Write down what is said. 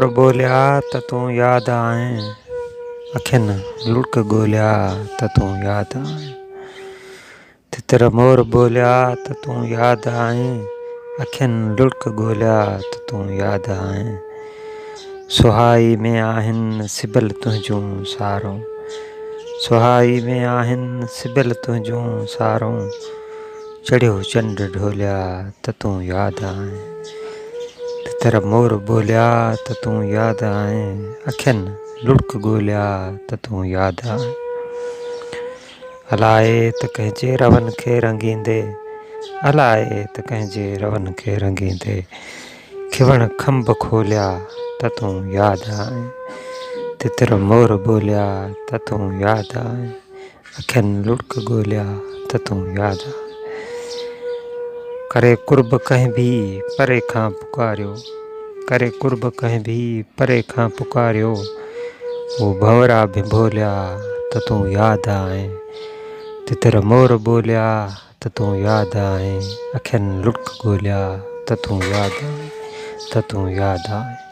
मोर बोलिया त तूं याद आए, अखियुनि लुढ़क ॻोल्हिया त तूं याद आए। तितर मोर बोलिया त तूं याद आए, अखियुनि लुढ़क ॻोल्हिया त तूं याद आए। सुहाई में आहिनि सिबियल तुंहिंजूं सारूं, सुहाई में आहिनि सिबियल तुंहिंजूं सारूं। चढ़ियो चंड ढोलिया त तूं याद आए। तितर मोर बोलिया त तूं याद आए, अखियुनि लुढ़क ॻोल्हिया त तूं याद आए। अलाए त कंहिंजे रवनि खे रंगींदे, अलाए त कंहिंजे रवनि खे रंगींदे, खिवण खंभ खोलिया त तूं याद आए। तितर मोर बोलिया त तूं याद आए, अखियुनि लुढ़क ॻोल्हिया त तूं याद आए। करे कुर्ब कंहिं भी परे खां पुकारियो, करे कुर्ब कंहिं भी परे खां पुकारियो, वो भंवरा भिंभोलिया त तूं याद आए। तितर मोर बोलिया त तूं याद आए, अखियुनि लुढ़क ॻोल्हिया त तूं याद आए, त तूं याद आए।